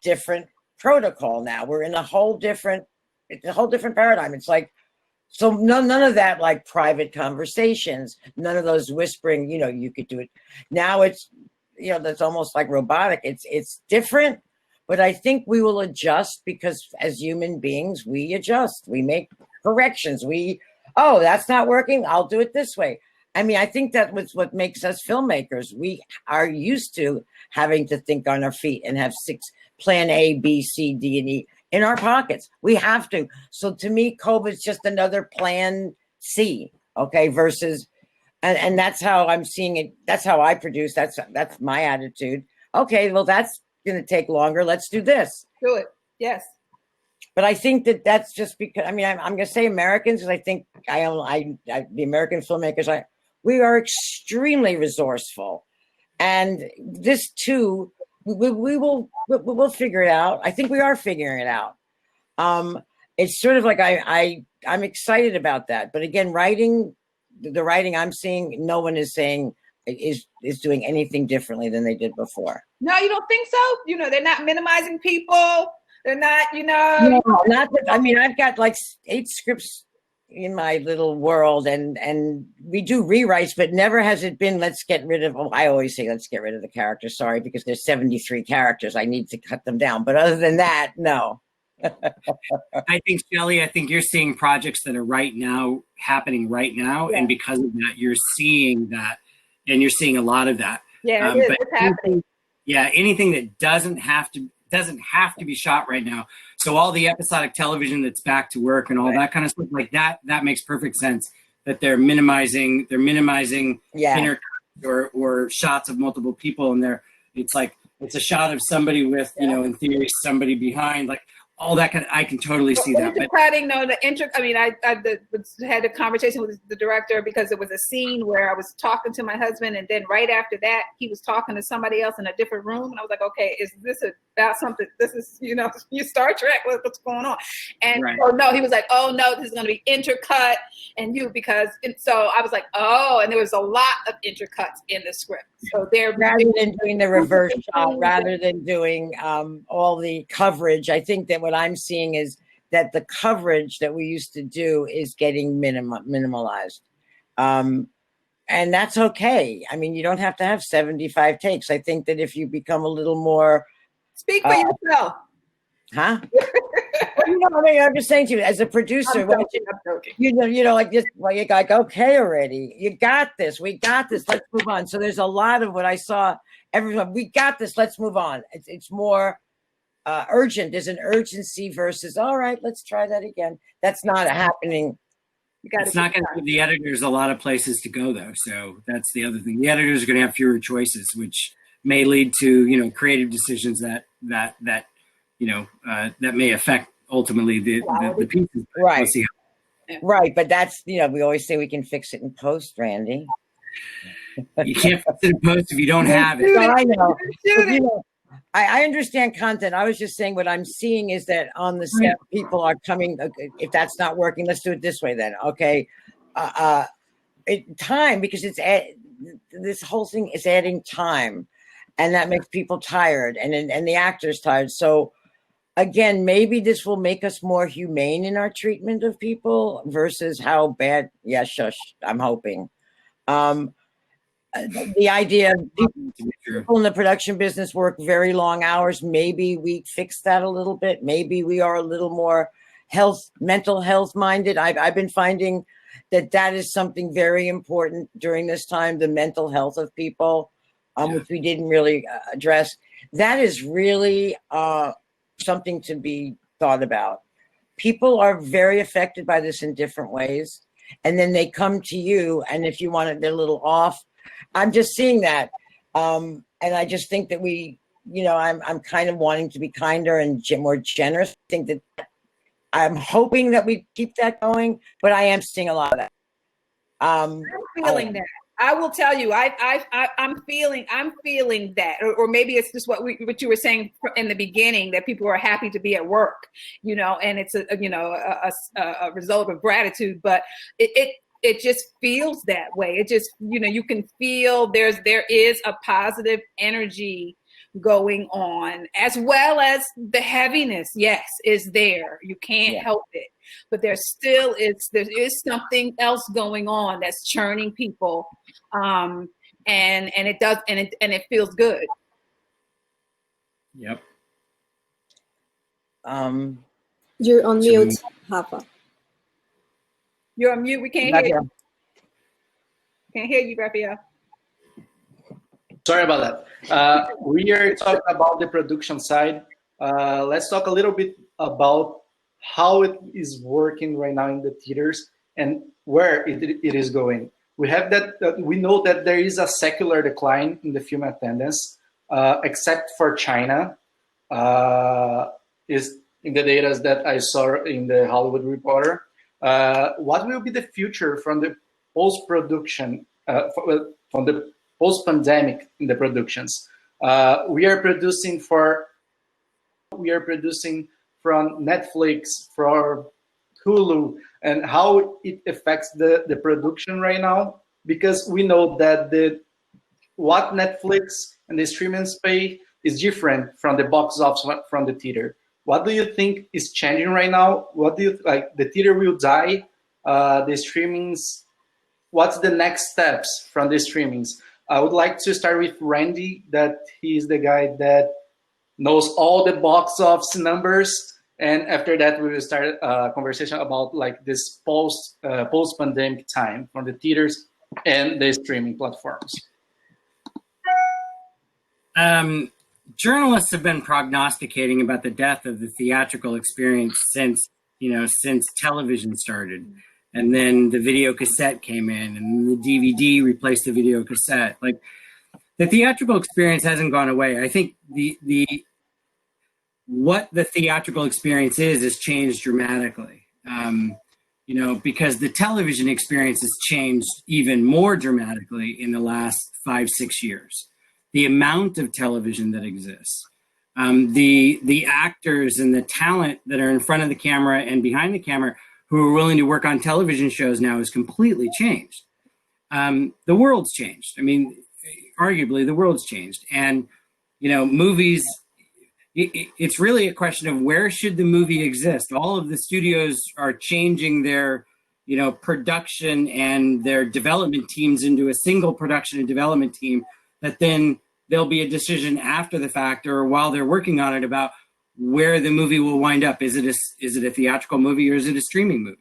different protocol now. We're in a whole different paradigm. It's like, so none of that like private conversations, none of those whispering, you could do it. Now it's, that's almost like robotic. It's different, but I think we will adjust because as human beings, we adjust, we make corrections. That's not working. I'll do it this way. I mean, I think that was what makes us filmmakers. We are used to having to think on our feet and have 6 plan A, B, C, D, and E in our pockets. We have to. So to me, COVID's just another plan C, okay, versus, and that's how I'm seeing it. That's how I produce. That's my attitude. Okay, well, that's going to take longer. Let's do this. Do it. Yes. But I think that's just because, I mean, I'm going to say Americans, because I think the American filmmakers, we are extremely resourceful. And this too, we'll figure it out. I think we are figuring it out. It's sort of like I'm excited about that. But again, the writing I'm seeing, no one is saying is doing anything differently than they did before. No, you don't think so? They're not minimizing people. They're not, No, not that. I mean, I've got like 8 scripts in my little world, and we do rewrites, but never has it been, let's get rid of, I always say, let's get rid of the characters. Sorry, because there's 73 characters. I need to cut them down. But other than that, no. I think, Shelley, you're seeing projects that are happening right now. Yeah. And because of that, you're seeing that, and you're seeing a lot of that. Yeah, it's happening. Yeah, anything that doesn't have to be shot right now. So all the episodic television that's back to work and all that kind of stuff like that makes perfect sense that they're minimizing intercuts or shots of multiple people, and it's a shot of somebody with, in theory, somebody behind, like all that I can totally see that. I had a conversation with the director because it was a scene where I was talking to my husband, and then right after that, he was talking to somebody else in a different room, and I was like, okay, is this about something? This is, you Star Trek, what's going on? And right. So no, he was like, oh no, this is going to be intercut, so I was like, oh, and there was a lot of intercuts in the script. So rather than doing the reverse shot, rather than doing all the coverage, I think that what I'm seeing is that the coverage that we used to do is getting minimalized. And that's okay. I mean, you don't have to have 75 takes. I think that if you become a little more... Speak for yourself. Huh? I mean, I'm just saying to you, as a producer, I'm joking. like just, well, you're like, okay, already, you got this, we got this, let's move on. So there's a lot of what I saw. Everyone, we got this, let's move on. It's more urgent. There's an urgency versus, all right, let's try that again. That's not happening. It's not going to give the editors a lot of places to go, though. So that's the other thing. The editors are going to have fewer choices, which may lead to creative decisions that may affect ultimately the pieces. Right. We'll see Right, but that's we always say we can fix it in post, Randy. You can't fix it in post if you don't have it. I know. I understand content. I was just saying what I'm seeing is that on the set, people are coming. If that's not working, let's do it this way then. Okay. Time, because this whole thing is adding time, and that makes people tired and the actors tired. So again, maybe this will make us more humane in our treatment of people versus how bad. Yeah, shush. I'm hoping. The idea of people in the production business work very long hours. Maybe we fix that a little bit. Maybe we are a little more mental health minded. I've been finding that is something very important during this time, the mental health of people, which we didn't really address. That is really something to be thought about. People are very affected by this in different ways. And then they come to you, and if you want it, they're a little off. I'm just seeing that. And I just think that I'm kind of wanting to be kinder and more generous. I think that I'm hoping that we keep that going, but I am seeing a lot of that. I'm feeling that. I will tell you, I'm feeling that, or maybe it's just what you were saying in the beginning, that people are happy to be at work, and it's a result of gratitude, but it just feels that way. It just, you can feel there is a positive energy going on, as well as the heaviness, yes, is there. You can't help it. But there is something else going on that's churning people. And it feels good. Yep. You're on mute, Rafa. You're on mute. We can't hear you. Can't hear you, Raphael. Sorry about that. We are talking about the production side. Let's talk a little bit about how it is working right now in the theaters and where it is going. We have we know that there is a secular decline in the film attendance, except for China. Is in the data that I saw in the Hollywood Reporter. What will be the future from the post-production, from the post-pandemic in the productions? We are producing from Netflix, from Hulu, and how it affects the production right now, because we know that what Netflix and the streaming space is different from the box office from the theater. What do you think is changing right now? What do you like? The theater will die. The streamings. What's the next steps from the streamings? I would like to start with Randy, that he's the guy that knows all the box office numbers. And after that, we will start a conversation about like this post-pandemic time from the theaters and the streaming platforms. Journalists have been prognosticating about the death of the theatrical experience since television started. And then the video cassette came in, and the DVD replaced the video cassette. Like, the theatrical experience hasn't gone away. I think what the theatrical experience is changed dramatically. Because the television experience has changed even more dramatically in the last 5-6 years. The amount of television that exists, the actors and the talent that are in front of the camera and behind the camera who are willing to work on television shows now has completely changed. The world's changed. I mean, arguably the world's changed. And, movies, it's really a question of where should the movie exist? All of the studios are changing their, production and their development teams into a single production and development team, that then there'll be a decision after the fact or while they're working on it about where the movie will wind up. Is it a theatrical movie or is it a streaming movie?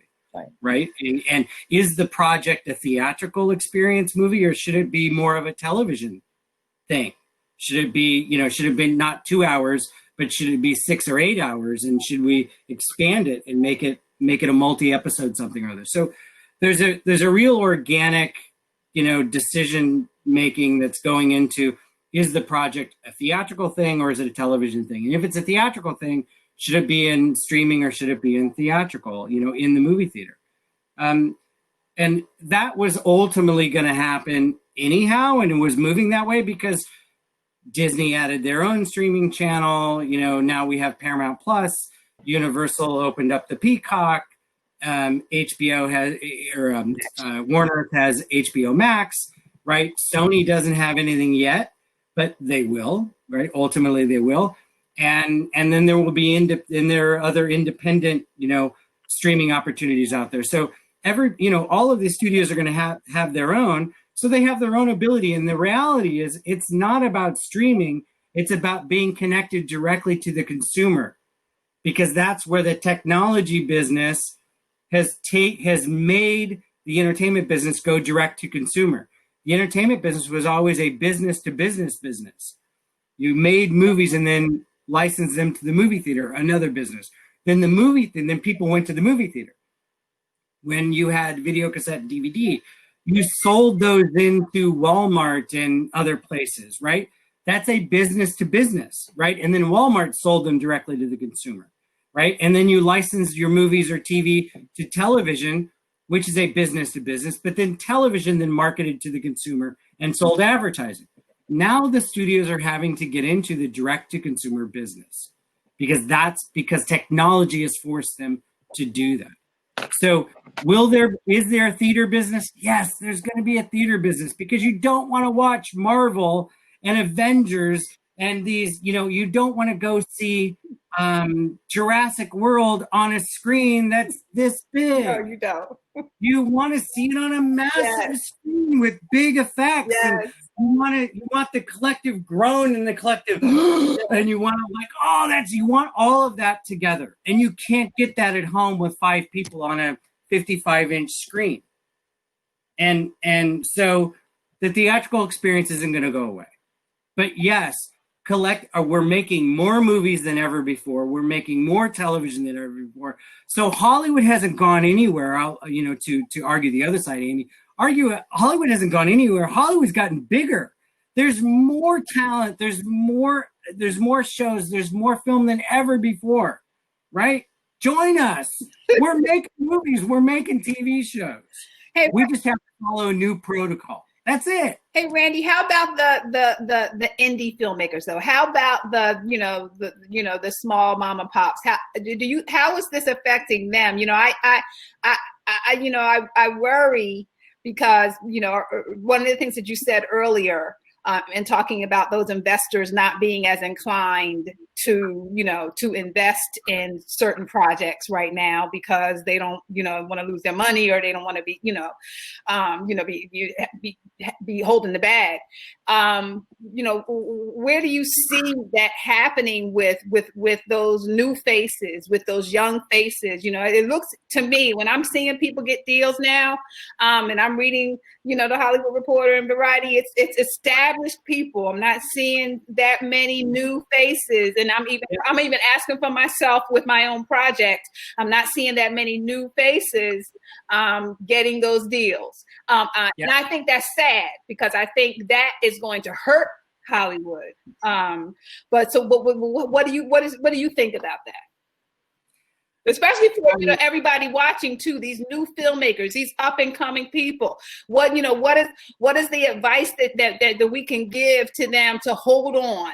Right. And is the project a theatrical experience movie, or should it be more of a television thing? Should it be, should it be not 2 hours, but should it be 6 or 8 hours? And should we expand it and make it a multi-episode something or other? So there's a real organic, decision making that's going into, is the project a theatrical thing or is it a television thing? And if it's a theatrical thing, should it be in streaming or should it be in theatrical, in the movie theater? And that was ultimately going to happen anyhow, and it was moving that way because Disney added their own streaming channel. Now we have Paramount Plus. Universal opened up the Peacock. HBO has, Warner has HBO Max, right? Sony doesn't have anything yet, but they will, right? Ultimately, they will. And then there will be there are other independent, streaming opportunities out there. So all of these studios are going to have their own. So they have their own ability. And the reality is it's not about streaming. It's about being connected directly to the consumer, because that's where the technology business has made the entertainment business go direct to consumer. The entertainment business was always a business to business business. You made movies and then licensed them to the movie theater, another business. Then then people went to the movie theater. When you had video cassette DVD, you sold those into Walmart and other places, right? That's a business to business, right? And then Walmart sold them directly to the consumer, right? And then you licensed your movies or TV to television, which is a business to business, but then television then marketed to the consumer and sold advertising. Now the studios are having to get into the direct to consumer business because technology has forced them to do that. So is there a theater business? Yes, there's going to be a theater business, because you don't want to watch Marvel and Avengers and these, you don't want to go see Jurassic World on a screen that's this big. No, you don't. You want to see it on a massive screen with big effects. Yes. And you want the collective groan and the collective, and you want you want all of that together. And you can't get that at home with 5 people on a 55-inch screen. And so the theatrical experience isn't going to go away. But yes, we're making more movies than ever before. We're making more television than ever before. So Hollywood hasn't gone anywhere. To argue the other side, Amy, Hollywood hasn't gone anywhere. Hollywood's gotten bigger. There's more talent. There's more shows. There's more film than ever before, right? Join us. We're making movies. We're making TV shows. Hey, we just have to follow a new protocol. That's it. Hey, Randy, how about the indie filmmakers though? How about the small mom and pops? How is this affecting them? I worry because one of the things that you said earlier in talking about those investors not being as inclined to invest in certain projects right now because they don't want to lose their money, or they don't want to be be holding the bag. Where do you see that happening with those new faces, with those young faces? It looks to me, when I'm seeing people get deals now, and I'm reading the Hollywood Reporter and Variety, it's established people. I'm not seeing that many new faces, and I'm even asking for myself with my own project. I'm not seeing that many new faces getting those deals. And I think that's sad, because I think that is going to hurt Hollywood. But what do you think about that? Especially for everybody watching too, these new filmmakers, these up and coming people. What is the advice that we can give to them to hold on?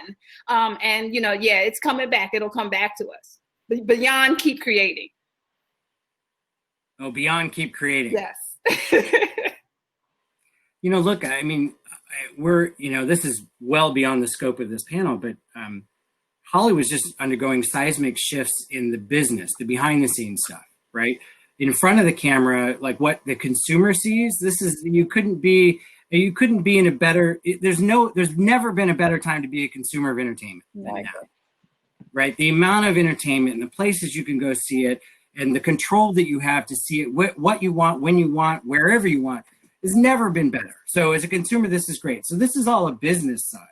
It's coming back. It'll come back to us. Beyond keep creating. Oh, beyond keep creating. Yes. Look, I mean, this is well beyond the scope of this panel, but Hollywood's just undergoing seismic shifts in the business, the behind the scenes stuff, right? In front of the camera, like what the consumer sees, you couldn't be in a better, there's never been a better time to be a consumer of entertainment than now. right? The amount of entertainment and the places you can go see it and the control that you have to see it, what you want, when you want, wherever you want, has never been better. So as a consumer, this is great. So this is all a business side.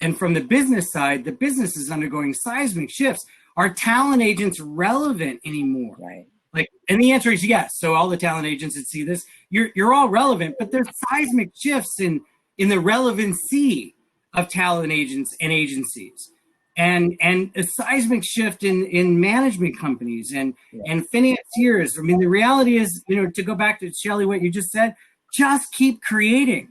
And from the business side, the business is undergoing seismic shifts. Are talent agents relevant anymore? Right. Like, and the answer is yes. So all the talent agents that see this, you're all relevant, but there's seismic shifts in the relevancy of talent agents and agencies, and a seismic shift in management companies and financiers. I mean, the reality is, to go back to Shelley, what you just said, just keep creating.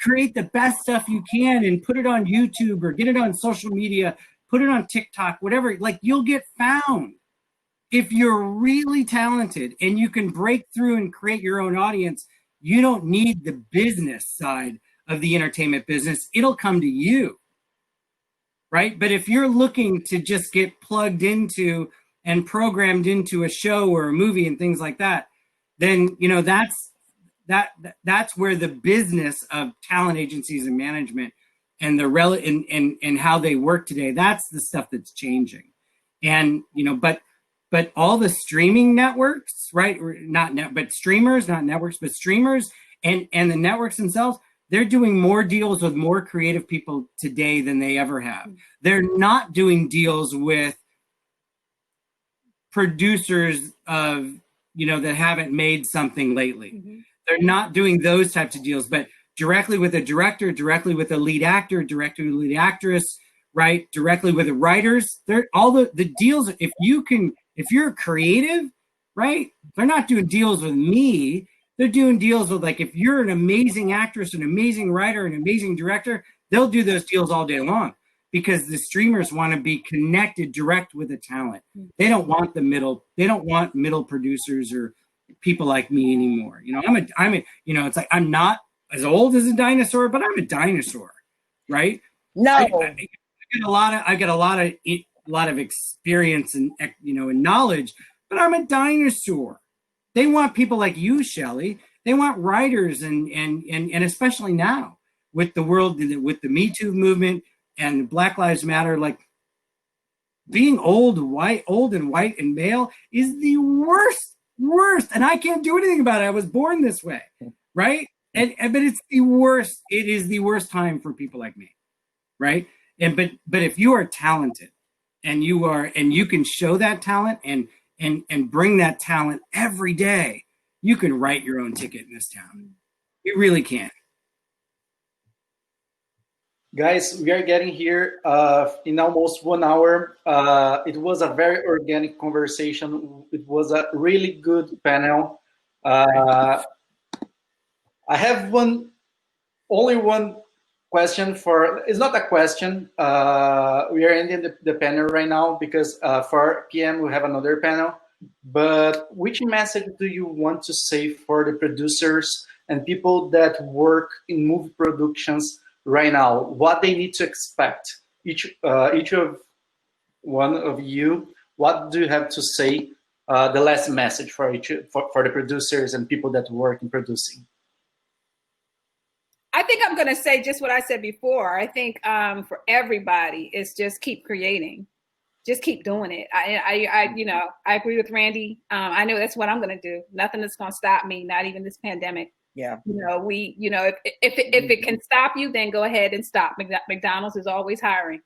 Create the best stuff you can and put it on YouTube or get it on social media, put it on TikTok, whatever. Like, you'll get found. If you're really talented and you can break through and create your own audience, you don't need the business side of the entertainment business. It'll come to you, right? But if you're looking to just get plugged into and programmed into a show or a movie and things like that, then, that's where the business of talent agencies and management and the and how they work today, that's the stuff that's changing. And, but all the streaming networks, right? But streamers, not networks, but streamers and the networks themselves, they're doing more deals with more creative people today than they ever have. They're not doing deals with producers of, that haven't made something lately. Mm-hmm. They're not doing those types of deals, but directly with a director, directly with a lead actor, directly with a lead actress, right? Directly with the writers. They're all the deals. If you're creative, right? They're not doing deals with me. They're doing deals with, like, if you're an amazing actress, an amazing writer, an amazing director, they'll do those deals all day long because the streamers want to be connected direct with the talent. They don't want they don't want middle producers or people like me anymore. It's like, I'm not as old as a dinosaur, but I'm a dinosaur, right? No. I get a lot of experience and, and knowledge, but I'm a dinosaur. They want people like you, Shelley. They want writers and especially now with the world, with the Me Too movement and Black Lives Matter, like, being old and white and male is the worst. And I can't do anything about it. I was born this way, right? But it's the worst. It is the worst time for people like me, right? But if you are talented and you can show that talent and bring that talent every day, you can write your own ticket in this town. You really can. Guys, we are getting here in almost 1 hour. It was a very organic conversation. It was a really good panel. I have only one question it's not a question. We are ending the panel right now because 4 p.m. we have another panel. But which message do you want to say for the producers and people that work in movie productions right now? What they need to expect? Each of one of you, what do you have to say? The last message for the producers and people that work in producing. I think I'm going to say just what I said before. I think for everybody, it's just keep creating, just keep doing it. I agree with Randy. I know that's what I'm going to do. Nothing that's going to stop me, not even this pandemic. Yeah. If it can stop you, then go ahead and stop. McDonald's is always hiring.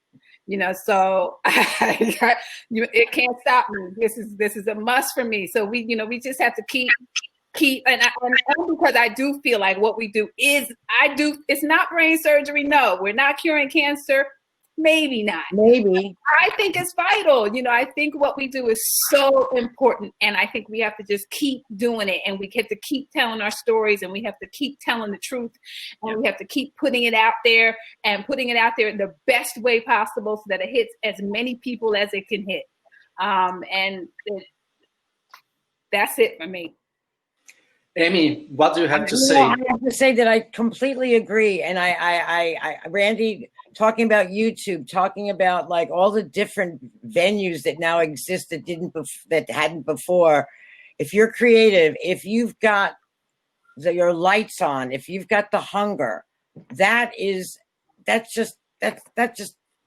So it can't stop me. This is a must for me. So we just have to keep and because I do feel like what we do it's not brain surgery. No, we're not curing cancer. Maybe not. Maybe. I think it's vital. I think what we do is so important. And I think we have to just keep doing it. And we have to keep telling our stories, and we have to keep telling the truth. And we have to keep putting it out there and putting it out there in the best way possible so that it hits as many people as it can hit. That's it for me. Amy, what do you have to say? I have to say that I completely agree. And I Randy, talking about YouTube, talking about like all the different venues that now exist that hadn't before. If you're creative, if you've got your lights on, if you've got the hunger, that just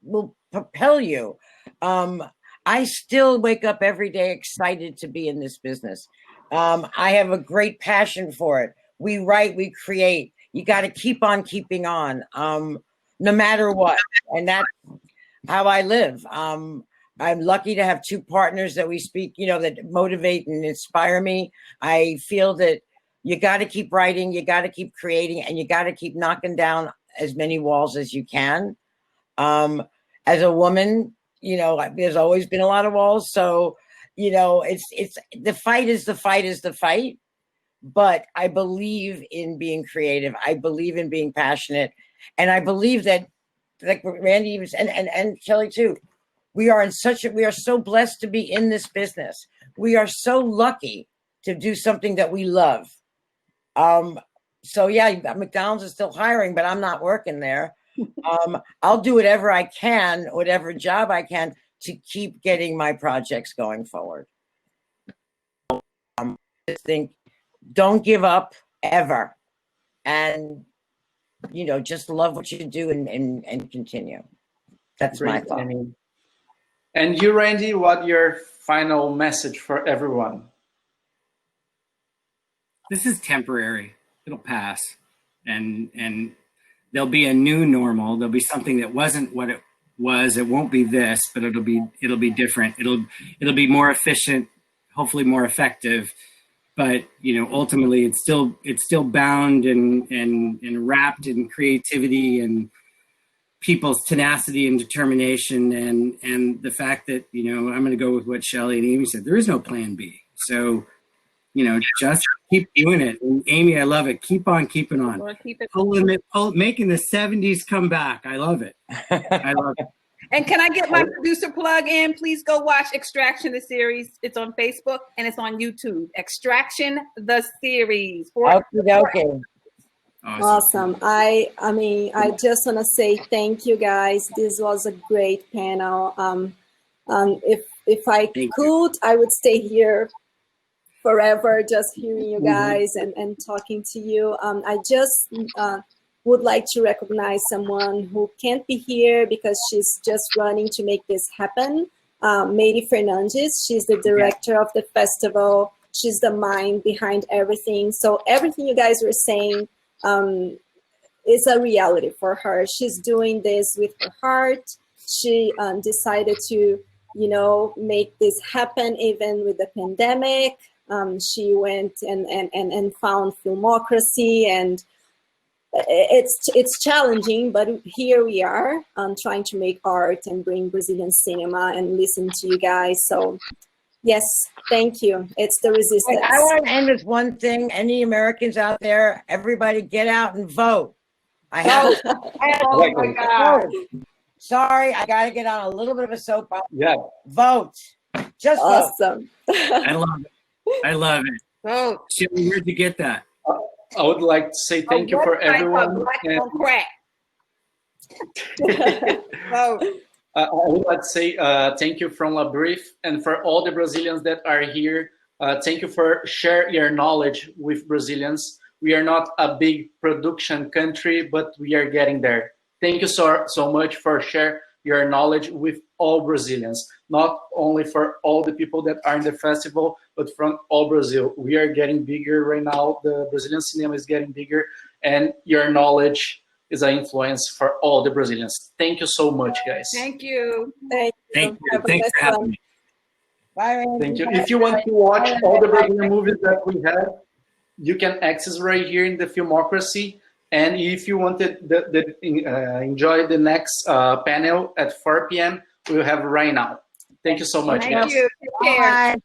will propel you. I still wake up every day excited to be in this business. I have a great passion for it. We write, we create. You got to keep on keeping on, no matter what. And that's how I live. I'm lucky to have two partners that we speak, that motivate and inspire me. I feel that you got to keep writing, you got to keep creating, and you got to keep knocking down as many walls as you can. As a woman, there's always been a lot of walls. So, it's the fight is the fight. But I believe in being creative. I believe in being passionate. And I believe that, like Randy even said, and Kelly too, we are so blessed to be in this business. We are so lucky to do something that we love. So yeah, McDonald's is still hiring, but I'm not working there. I'll do whatever I can, whatever job I can to keep getting my projects going forward. I think, don't give up ever. And, just love what you do and continue. That's my thought. And you, Randy, what your final message for everyone? This is temporary. It'll pass. And there'll be a new normal. There'll be something that wasn't what it was. It won't be this, but it'll be different. It'll be more efficient, hopefully more effective. But ultimately, it's still bound and wrapped in creativity and people's tenacity and determination, and the fact that I'm going to go with what Shelley and Amy said. There is no plan B. So just keep doing it. And Amy, I love it. Keep on keeping on. Making the 70s come back. I love it. I love it. And can I get my producer plug in? Please go watch Extraction, the series. It's on Facebook and it's on YouTube. Extraction, the series. Okay. Awesome. I just want to say thank you, guys. This was a great panel. If I could, I would stay here forever, just hearing you guys and talking to you. I just would like to recognize someone who can't be here because she's just running to make this happen. Mady Fernandes, she's the director of the festival. She's the mind behind everything. So everything you guys were saying is a reality for her. She's doing this with her heart. She decided to, make this happen even with the pandemic. She went and found Filmocracy, and it's challenging, but here we are trying to make art and bring Brazilian cinema and listen to you guys. So yes, thank you. It's the resistance. I want to end with one thing. Any Americans out there, everybody get out and vote. Oh my God. Sorry, I got to get on a little bit of a soapbox. Yeah. Vote. Just awesome. I love it. Vote. Shelley, where'd you get that? I would like to say thank you for everyone. I would like to say thank you from LABRFF, and for all the Brazilians that are here. Thank you for sharing your knowledge with Brazilians. We are not a big production country, but we are getting there. Thank you so much for sharing your knowledge with all Brazilians, not only for all the people that are in the festival, but from all Brazil. We are getting bigger right now. The Brazilian cinema is getting bigger, and your knowledge is an influence for all the Brazilians. Thank you so much, guys. Thank you. Thank you. Thanks for having me. Bye, Randy. Thank you. If you want to watch all the Brazilian movies that we have, you can access right here in the Filmocracy. And if you wanted enjoy the next panel at 4 p.m., we'll have right now. Thank you so much, guys. Thank you. Take care. Bye.